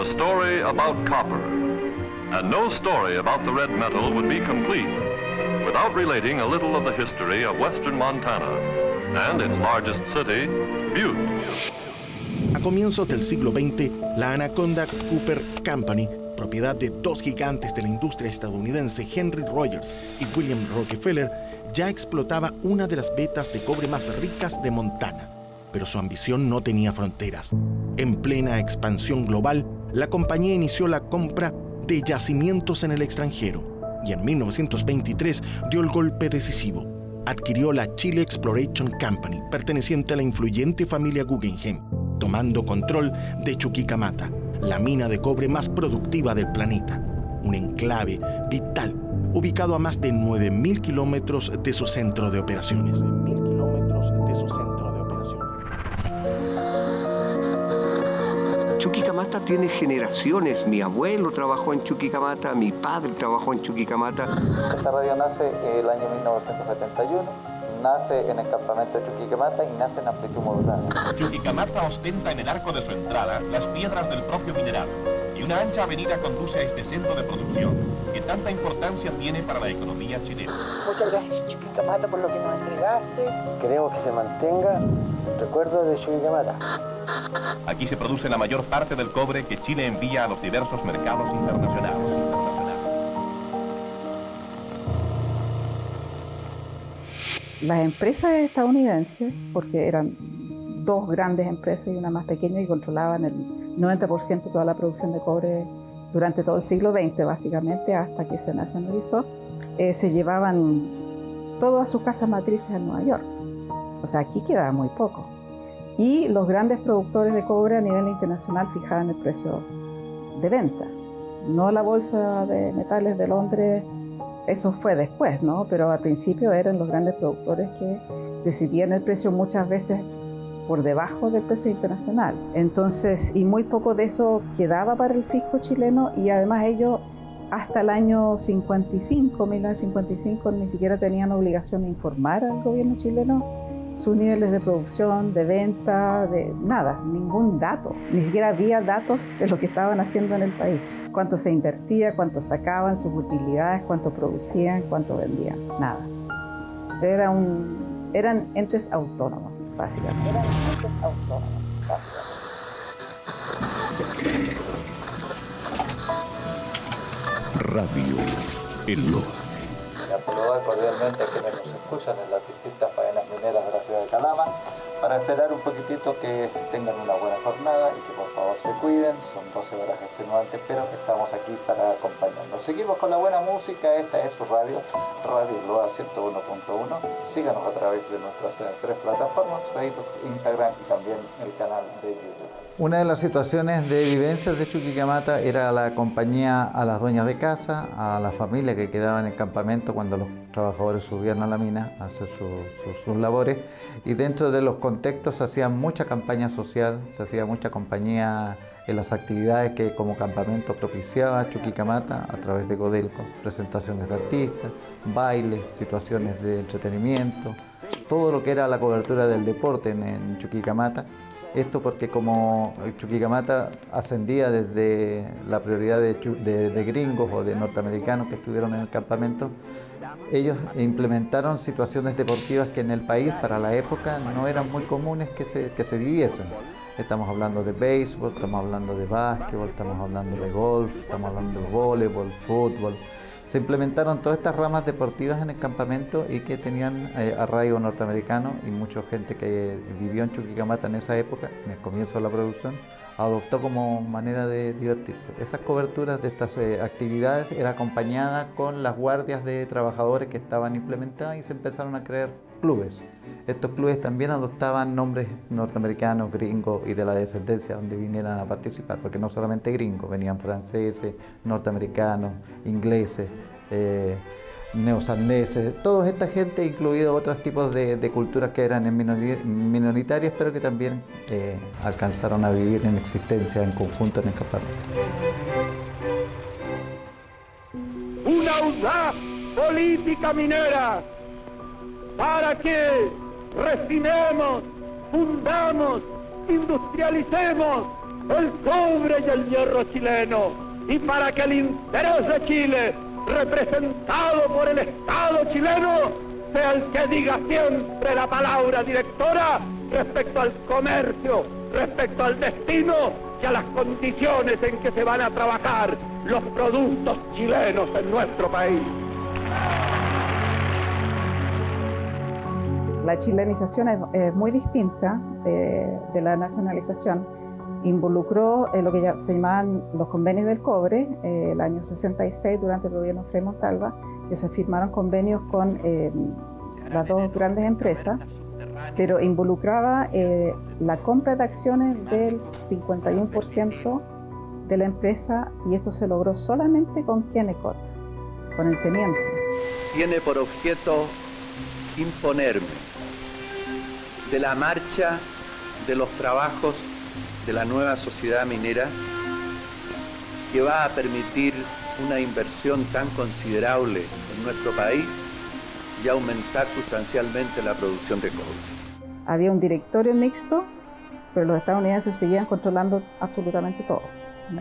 A story about copper. And no story about the red metal would be complete without relating a little of the history of western Montana and its largest city, Butte. A comienzos del siglo XX, la Anaconda Copper Company, propiedad de dos gigantes de la industria estadounidense, Henry Rogers y William Rockefeller, ya explotaba una de las vetas de cobre más ricas de Montana. Pero su ambición no tenía fronteras. En plena expansión global, la compañía inició la compra de yacimientos en el extranjero y en 1923 dio el golpe decisivo. Adquirió la Chile Exploration Company, perteneciente a la influyente familia Guggenheim, tomando control de Chuquicamata, la mina de cobre más productiva del planeta, un enclave vital ubicado a más de 9.000 kilómetros de su centro de operaciones. Chuquicamata tiene generaciones. Mi abuelo trabajó en Chuquicamata, mi padre trabajó en Chuquicamata. Esta radio nace el año 1971, nace en el campamento de Chuquicamata y nace en amplitud modulada. Chuquicamata ostenta en el arco de su entrada las piedras del propio mineral y una ancha avenida conduce a este centro de producción que tanta importancia tiene para la economía chilena. Muchas gracias, Chuquicamata, por lo que nos entregaste. Queremos que se mantenga el recuerdo de Chuquicamata. Aquí se produce la mayor parte del cobre que Chile envía a los diversos mercados internacionales. Las empresas estadounidenses, porque eran dos grandes empresas y una más pequeña, y controlaban el 90% de toda la producción de cobre durante todo el siglo XX, básicamente, hasta que se nacionalizó, se llevaban todo a sus casas matrices en Nueva York. O sea, aquí quedaba muy poco. Y los grandes productores de cobre a nivel internacional fijaban el precio de venta. No la bolsa de metales de Londres, eso fue después, ¿no? Pero al principio eran los grandes productores que decidían el precio muchas veces por debajo del precio internacional. Entonces, y muy poco de eso quedaba para el fisco chileno, y además ellos hasta el año 55, 1955, ni siquiera tenían obligación de informar al gobierno chileno sus niveles de producción, de venta, de nada, ningún dato. Ni siquiera había datos de lo que estaban haciendo en el país. Cuánto se invertía, cuánto sacaban, sus utilidades, cuánto producían, cuánto vendían, nada. Eran entes autónomos, básicamente. Radio El Loa. A saludar cordialmente a quienes nos escuchan en las distintas faenas mineras de la ciudad de Calama, para esperar un poquitito que tengan una buena jornada y que por favor se cuiden. Son 12 horas extenuantes, pero estamos aquí para acompañarnos. Seguimos con la buena música. Esta es su radio, Radio Loa 101.1. Síganos a través de nuestras tres plataformas, Facebook, Instagram y también el canal de YouTube. Una de las situaciones de vivencias de Chuquicamata era la compañía a las dueñas de casa, a la familia que quedaba en el campamento cuando los trabajadores subían a la mina a hacer sus labores, y dentro de los contextos se hacía mucha campaña social, se hacía mucha compañía en las actividades que como campamento propiciaba Chuquicamata a través de Codelco, presentaciones de artistas, bailes, situaciones de entretenimiento, todo lo que era la cobertura del deporte en Chuquicamata. Esto porque como el Chuquicamata ascendía desde la prioridad de gringos o de norteamericanos que estuvieron en el campamento, ellos implementaron situaciones deportivas que en el país para la época no eran muy comunes que se viviesen. Estamos hablando de béisbol, estamos hablando de básquetbol, estamos hablando de golf, estamos hablando de voleibol, fútbol. Se implementaron todas estas ramas deportivas en el campamento y que tenían arraigo norteamericano, y mucha gente que vivió en Chuquicamata en esa época, en el comienzo de la producción, adoptó como manera de divertirse. Esas coberturas de estas actividades eran acompañadas con las guardias de trabajadores que estaban implementadas, y se empezaron a crear clubes. Estos clubes también adoptaban nombres norteamericanos, gringos y de la descendencia donde vinieran a participar, porque no solamente gringos, venían franceses, norteamericanos, ingleses, neozelandeses, toda esta gente, incluido otros tipos de culturas que eran minoritarias, pero que también alcanzaron a vivir en existencia en conjunto en el campamento. Una audaz política minera para que refinemos, fundamos, industrialicemos el cobre y el hierro chileno, y para que el interés de Chile, representado por el Estado chileno, sea el que diga siempre la palabra directora respecto al comercio, respecto al destino y a las condiciones en que se van a trabajar los productos chilenos en nuestro país. La chilenización es muy distinta de la nacionalización. Involucró lo que ya se llamaban los convenios del cobre, el año 66, durante el gobierno de Frei Montalva, que se firmaron convenios con las dos grandes empresas, pero involucraba la compra de acciones del 51% de la empresa, y esto se logró solamente con Kennecott, con el teniente. Tiene por objeto imponerme de la marcha de los trabajos de la nueva sociedad minera, que va a permitir una inversión tan considerable en nuestro país y aumentar sustancialmente la producción de cobre. Había un directorio mixto, pero los estadounidenses seguían controlando absolutamente todo.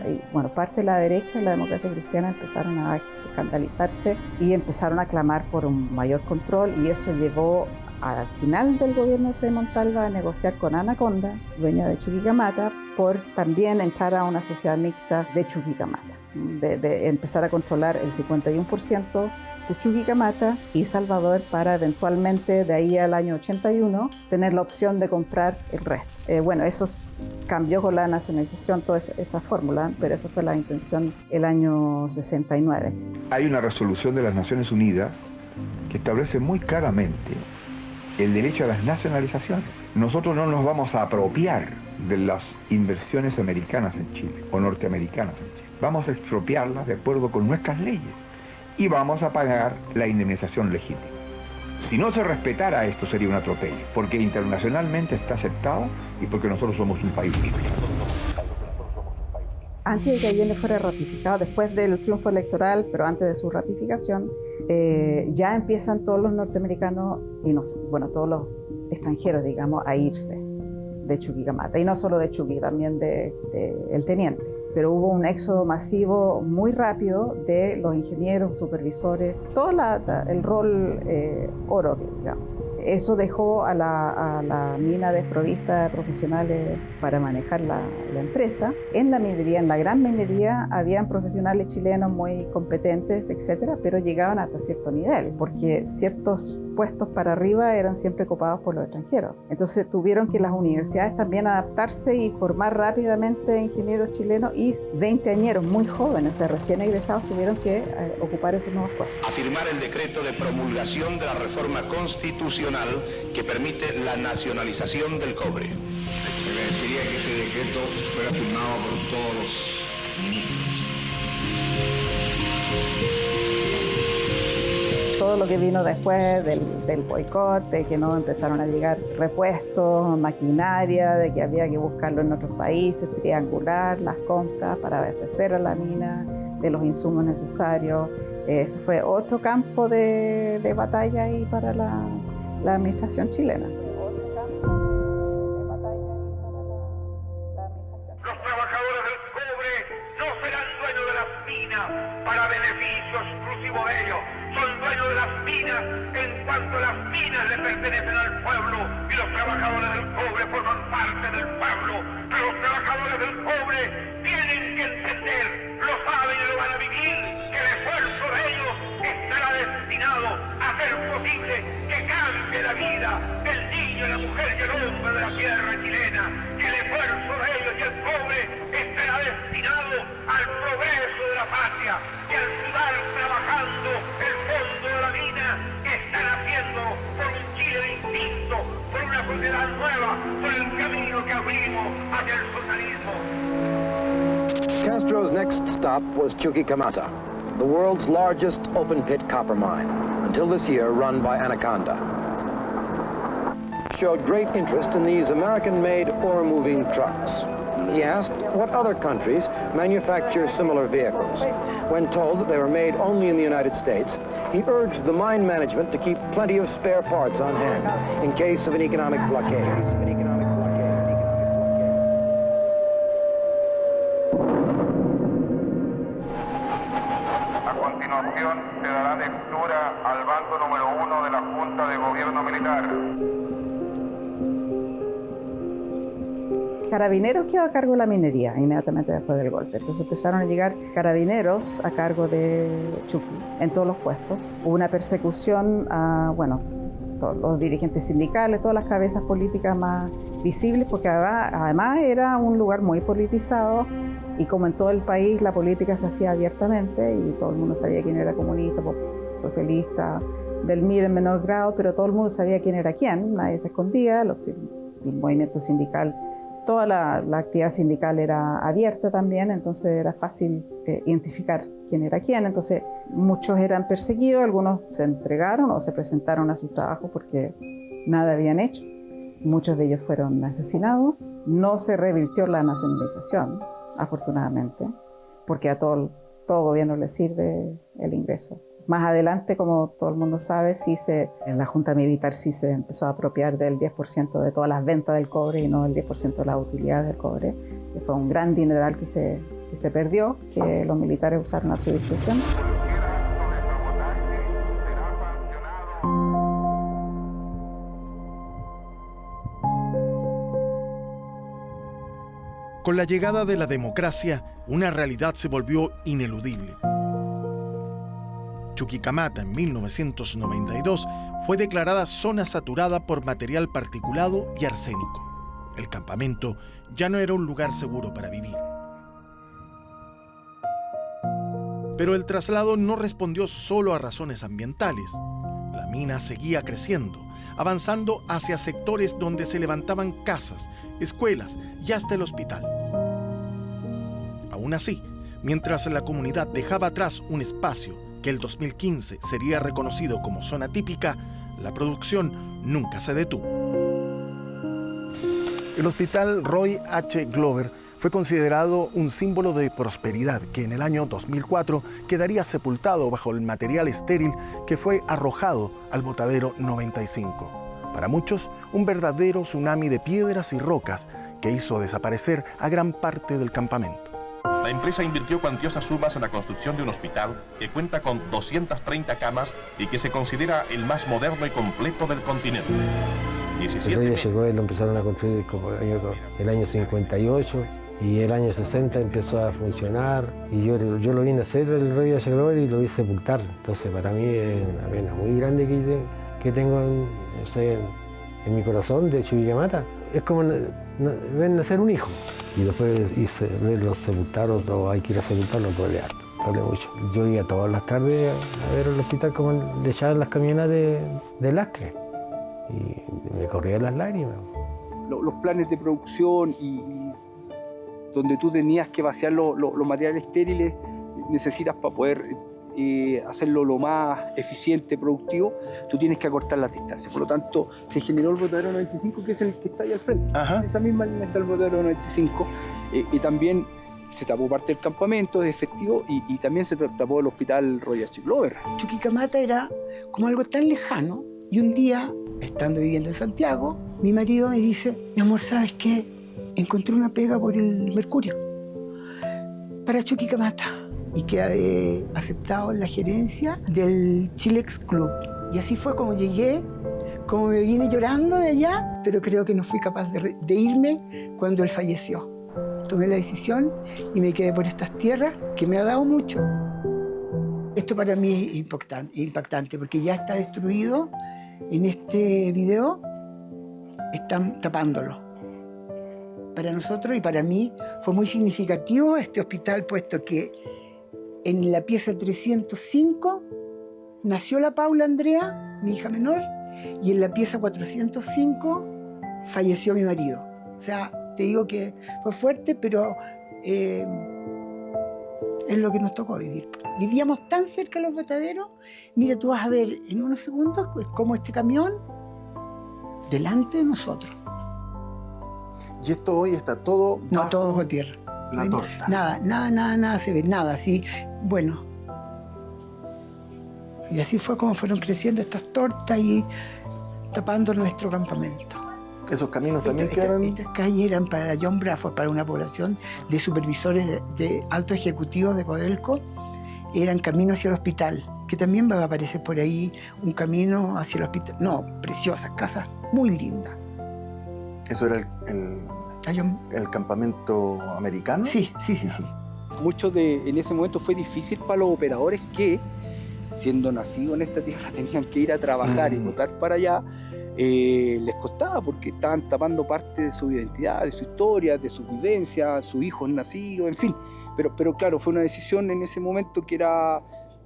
Y, bueno, parte de la derecha y la democracia cristiana empezaron a escandalizarse y empezaron a clamar por un mayor control, y eso llevó al final del gobierno de Frei Montalva a negociar con Anaconda, dueña de Chuquicamata, por también entrar a una sociedad mixta de Chuquicamata, de empezar a controlar el 51% de Chuquicamata y Salvador, para eventualmente de ahí al año 81 tener la opción de comprar el resto. Bueno, eso cambió con la nacionalización, toda esa fórmula, pero esa fue la intención el año 69. Hay una resolución de las Naciones Unidas que establece muy claramente el derecho a las nacionalizaciones. Nosotros no nos vamos a apropiar de las inversiones americanas en Chile o norteamericanas en Chile. Vamos a expropiarlas de acuerdo con nuestras leyes y vamos a pagar la indemnización legítima. Si no se respetara esto, sería un atropello, porque internacionalmente está aceptado y porque nosotros somos un país libre. Antes de que Allende fuera ratificado, después del triunfo electoral, pero antes de su ratificación, ya empiezan todos los norteamericanos y todos los extranjeros, digamos, a irse de Chuquicamata. Y no solo de Chuqui, también de el teniente. Pero hubo un éxodo masivo muy rápido de los ingenieros, supervisores, todo el rol oro, digamos. Eso dejó a la mina desprovista de profesionales para manejar la empresa. En la minería, en la gran minería, habían profesionales chilenos muy competentes, etcétera, pero llegaban hasta cierto nivel, porque ciertos puestos para arriba eran siempre copados por los extranjeros. Entonces tuvieron que las universidades también adaptarse y formar rápidamente ingenieros chilenos, y 20añeros muy jóvenes, o sea, recién egresados, tuvieron que ocupar esos nuevos puestos. A firmar el decreto de promulgación de la reforma constitucional que permite la nacionalización del cobre. Se agradecería que este decreto fuera firmado por todos los ministros. Todo lo que vino después del boicot, de que no empezaron a llegar repuestos, maquinaria, de que había que buscarlo en otros países, triangular las compras para abastecer a la mina de los insumos necesarios. Eso fue otro campo de batalla ahí para la administración chilena. Los trabajadores del cobre no serán dueños de las minas para beneficio exclusivo de ellos. Son dueños de las minas en cuanto las minas le pertenecen al pueblo, y los trabajadores del cobre forman parte del pueblo. Pero los trabajadores del cobre tienen que entender, lo saben y lo van a vivir, que el esfuerzo de ellos estará destinado a hacer posible que cambie la vida del niño, la mujer y el hombre de la tierra chilena, que el esfuerzo de ellos y el cobre estará destinado al progreso de la patria, que al sudar trabajando el fondo de la mina están haciendo por un Chile distinto, por una sociedad nueva, por el camino que abrimos hacia el socialismo. Castro's next stop was Chuquicamata, the world's largest open-pit copper mine, until this year run by Anaconda. Showed great interest in these American-made ore-moving trucks. He asked what other countries manufacture similar vehicles. When told that they were made only in the United States, he urged the mine management to keep plenty of spare parts on hand in case of an economic blockade. continuación se dará lectura al bando número 1 de la Junta de Gobierno Militar. Carabineros quedó a cargo de la minería inmediatamente después del golpe. Entonces empezaron a llegar carabineros a cargo de Chucky en todos los puestos. Hubo una persecución a, todos los dirigentes sindicales, todas las cabezas políticas más visibles, porque además era un lugar muy politizado y como en todo el país la política se hacía abiertamente y todo el mundo sabía quién era comunista, socialista, del MIR en menor grado, pero todo el mundo sabía quién era quién, nadie se escondía, el movimiento sindical. Toda la actividad sindical era abierta también, entonces era fácil identificar quién era quién. Entonces muchos eran perseguidos, algunos se entregaron o se presentaron a su trabajo porque nada habían hecho. Muchos de ellos fueron asesinados. No se revirtió la nacionalización, afortunadamente, porque a todo gobierno le sirve el ingreso. Más adelante, como todo el mundo sabe, en la Junta Militar sí se empezó a apropiar del 10% de todas las ventas del cobre y no del 10% de las utilidades del cobre, que fue un gran dineral que se perdió, que los militares usaron a su discreción. Con la llegada de la democracia, una realidad se volvió ineludible. Chuquicamata en 1992 fue declarada zona saturada por material particulado y arsénico. El campamento ya no era un lugar seguro para vivir. Pero el traslado no respondió solo a razones ambientales. La mina seguía creciendo, avanzando hacia sectores donde se levantaban casas, escuelas y hasta el hospital. Aún así, mientras la comunidad dejaba atrás un espacio que el 2015 sería reconocido como zona típica, la producción nunca se detuvo. El hospital Roy H. Glover fue considerado un símbolo de prosperidad que en el año 2004 quedaría sepultado bajo el material estéril que fue arrojado al botadero 95. Para muchos, un verdadero tsunami de piedras y rocas que hizo desaparecer a gran parte del campamento. La empresa invirtió cuantiosas sumas en la construcción de un hospital que cuenta con 230 camas y que se considera el más moderno y completo del continente. El Roy H. Glover lo empezaron a construir como el año 58 y el año 60 empezó a funcionar y yo lo vine a hacer el Roy H. Glover y lo vi sepultar. Entonces para mí es una pena muy grande que tengo en mi corazón de Chuquicamata. Es como ven nacer un hijo y después verlos sepultados o hay que ir a sepultarlos duele harto, duele mucho. Yo iba todas las tardes a ver el hospital como le echaban las camionas de lastre y me corrían las lágrimas. Los planes de producción y donde tú tenías que vaciar los materiales estériles necesitas para poder hacerlo lo más eficiente, productivo, tú tienes que acortar las distancias. Por lo tanto, se generó el botadero 95, que es el que está ahí al frente. Ajá. En esa misma línea está el botadero 95. Y también se tapó parte del campamento de efectivo y también se tapó el hospital Roy H. Glover. Chuquicamata era como algo tan lejano. Y un día, estando viviendo en Santiago, mi marido me dice: mi amor, ¿sabes qué? Encontré una pega por el Mercurio para Chuquicamata. Y quedé aceptado en la gerencia del Chilex Club. Y así fue como llegué, como me vine llorando de allá, pero creo que no fui capaz de irme cuando él falleció. Tomé la decisión y me quedé por estas tierras, que me ha dado mucho. Esto para mí es impactante porque ya está destruido. En este video están tapándolo. Para nosotros y para mí fue muy significativo este hospital, puesto que en la pieza 305 nació la Paula Andrea, mi hija menor, y en la pieza 405 falleció mi marido. O sea, te digo que fue fuerte, pero es lo que nos tocó vivir. Vivíamos tan cerca de los botaderos. Mira, tú vas a ver en unos segundos cómo este camión delante de nosotros. Y esto hoy está todo bajo... No, todo bajo tierra. La torta. Nada se ve, nada, así, bueno. Y así fue como fueron creciendo estas tortas y tapando nuestro campamento. ¿Esos caminos también quedaron? Estas calles eran para John Bradford, para una población de supervisores de altos ejecutivos de Codelco, eran caminos hacia el hospital, que también va a aparecer por ahí un camino hacia el hospital. No, preciosas casas, muy lindas. ¿Eso era el campamento americano? Sí. En ese momento fue difícil para los operadores que, siendo nacidos en esta tierra, tenían que ir a trabajar y votar para allá. Les costaba porque estaban tapando parte de su identidad, de su historia, de sus vivencias, sus hijos nacidos, en fin. Pero claro, fue una decisión en ese momento que era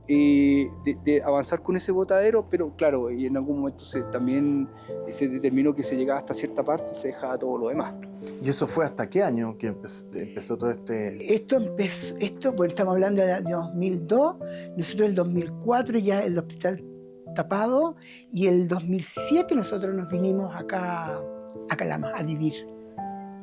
de avanzar con ese botadero, pero claro, y en algún momento también se determinó que se llegaba hasta cierta parte y se dejaba todo lo demás. ¿Y eso fue hasta qué año que empezó todo este...? Esto, bueno, estamos hablando de 2002, nosotros el 2004 ya el hospital tapado, y el 2007 nosotros nos vinimos acá a Calama a vivir.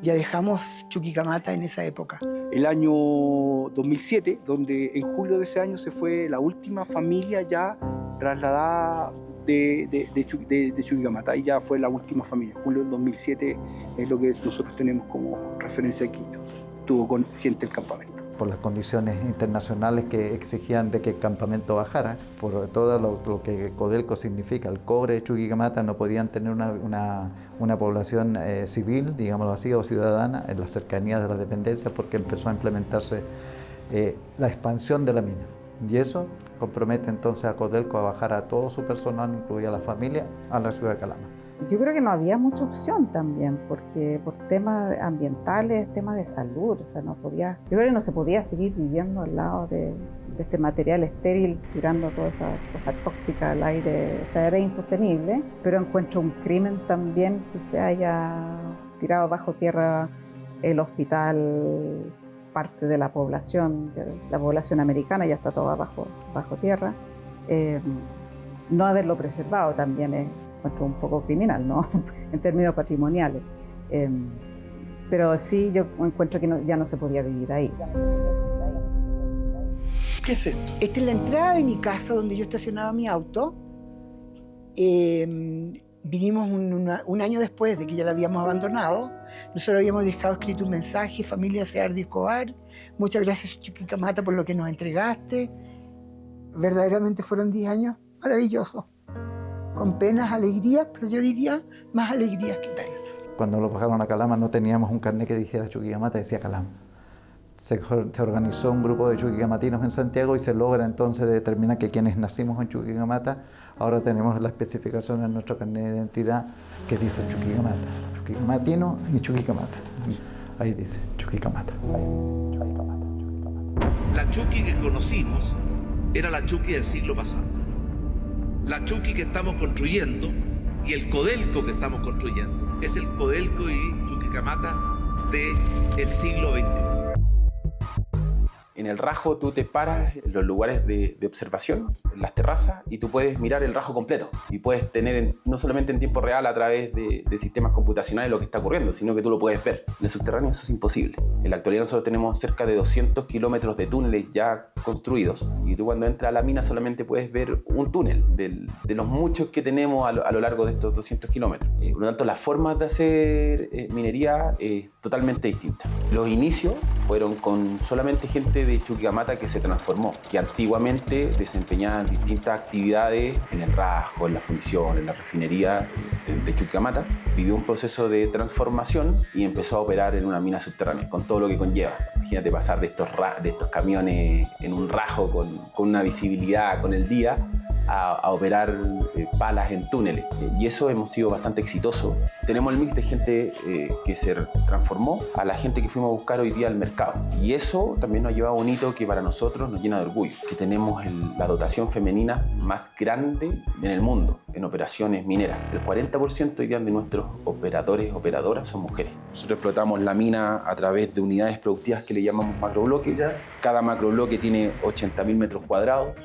Ya dejamos Chuquicamata en esa época. El año 2007, donde en julio de ese año se fue la última familia ya trasladada de Chuquicamata, y ya fue la última familia. Julio del 2007 es lo que nosotros tenemos como referencia aquí. Estuvo con gente del campamento. Por las condiciones internacionales que exigían de que el campamento bajara, por todo lo que Codelco significa, el cobre de Chuquicamata, no podían tener una población civil, digámoslo así, o ciudadana en las cercanías de las dependencias, porque empezó a implementarse la expansión de la mina. Y eso compromete entonces a Codelco a bajar a todo su personal, incluida la familia, a la ciudad de Calama. Yo creo que no había mucha opción también, porque por temas ambientales, temas de salud, o sea, yo creo que no se podía seguir viviendo al lado de este material estéril, tirando toda esa cosa tóxica al aire, o sea, era insostenible, pero encuentro un crimen también que se haya tirado bajo tierra el hospital, parte de la población americana ya está toda bajo tierra, no haberlo preservado también es un poco criminal, ¿no? En términos patrimoniales. Pero sí, yo encuentro que ya no se podía vivir ahí. ¿Qué es esto? Esta es la entrada de mi casa donde yo estacionaba mi auto. Vinimos un año después de que ya la habíamos abandonado. Nosotros habíamos dejado escrito un mensaje: familia Seardi Escobar, muchas gracias Chuquicamata por lo que nos entregaste. Verdaderamente fueron 10 años maravillosos, con penas, alegrías, pero yo diría más alegrías que penas. Cuando lo bajaron a Calama no teníamos un carnet que dijera Chuquicamata, decía Calama. Se organizó un grupo de chuquicamatinos en Santiago y se logra entonces determinar que quienes nacimos en Chuquicamata, ahora tenemos la especificación en nuestro carnet de identidad que dice Chuquicamata, chuquicamatino y Chuquicamata. Ahí dice Chuquicamata. La Chuqui que conocimos era la Chuqui del siglo pasado. La Chuqui que estamos construyendo y el Codelco que estamos construyendo es el Codelco y Chuquicamata del siglo XXI. En el Rajo tú te paras en los lugares de observación, en las terrazas, y tú puedes mirar el Rajo completo. Y puedes tener, no solamente en tiempo real a través de sistemas computacionales lo que está ocurriendo, sino que tú lo puedes ver. En el subterráneo eso es imposible. En la actualidad nosotros tenemos cerca de 200 kilómetros de túneles ya construidos. Y tú cuando entras a la mina solamente puedes ver un túnel de los muchos que tenemos a lo largo de estos 200 kilómetros. Por lo tanto, las formas de hacer minería es totalmente distinta. Los inicios fueron con solamente gente de Chuquicamata que se transformó, que antiguamente desempeñaban distintas actividades en el Rajo, en la fundición, en la refinería de Chuquicamata. Vivió un proceso de transformación y empezó a operar en una mina subterránea, con todo lo que conlleva. Imagínate pasar de estos camiones en un Rajo con una visibilidad con el día a operar palas en túneles. Y eso hemos sido bastante exitosos. Tenemos el mix de gente que se transformó a la gente que fuimos a buscar hoy día al mercado. Y eso también nos ha llevado a un hito que para nosotros nos llena de orgullo, que tenemos la dotación femenina más grande en el mundo en operaciones mineras. El 40% hoy día de nuestros operadoras son mujeres. Nosotros explotamos la mina a través de unidades productivas que le llamamos macrobloques. Cada macrobloque tiene 80.000 metros cuadrados.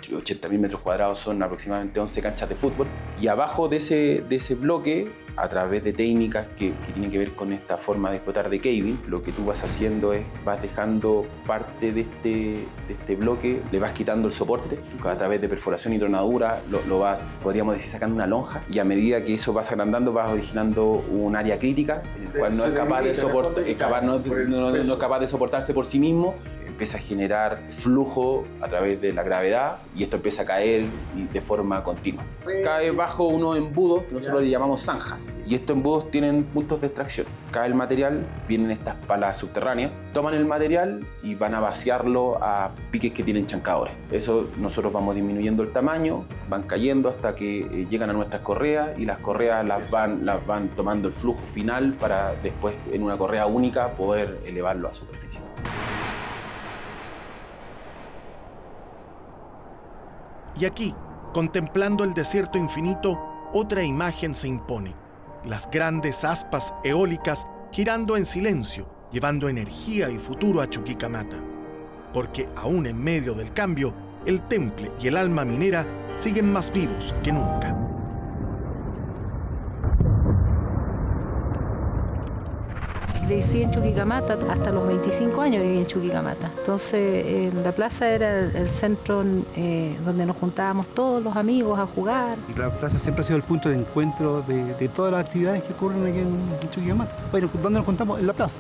80.000 metros cuadrados son aproximadamente 11 canchas de fútbol. Y abajo de ese bloque, a través de técnicas que tienen que ver con esta forma de explotar de caving, lo que tú vas haciendo es, vas dejando parte de este bloque, le vas quitando el soporte, a través de perforación y tronadura, lo vas, podríamos decir, sacando una lonja, y a medida que eso vas agrandando, vas originando un área crítica, el cual no es capaz de soportarse por sí mismo. empieza a generar flujo a través de la gravedad y esto empieza a caer de forma continua. Cae bajo unos embudos que nosotros le llamamos zanjas y estos embudos tienen puntos de extracción. Cae el material, vienen estas palas subterráneas, toman el material y van a vaciarlo a piques que tienen chancadores. Eso nosotros vamos disminuyendo el tamaño, van cayendo hasta que llegan a nuestras correas y las correas las van tomando el flujo final para después en una correa única poder elevarlo a superficie. Y aquí, contemplando el desierto infinito, otra imagen se impone. Las grandes aspas eólicas girando en silencio, llevando energía y futuro a Chuquicamata. Porque aún en medio del cambio, el temple y el alma minera siguen más vivos que nunca. Crecí en Chuquicamata, hasta los 25 años viví en Chuquicamata. Entonces la plaza era el centro donde nos juntábamos todos los amigos a jugar. Y la plaza siempre ha sido el punto de encuentro de todas las actividades que ocurren aquí en Chuquicamata. Bueno, ¿dónde nos juntamos? En la plaza.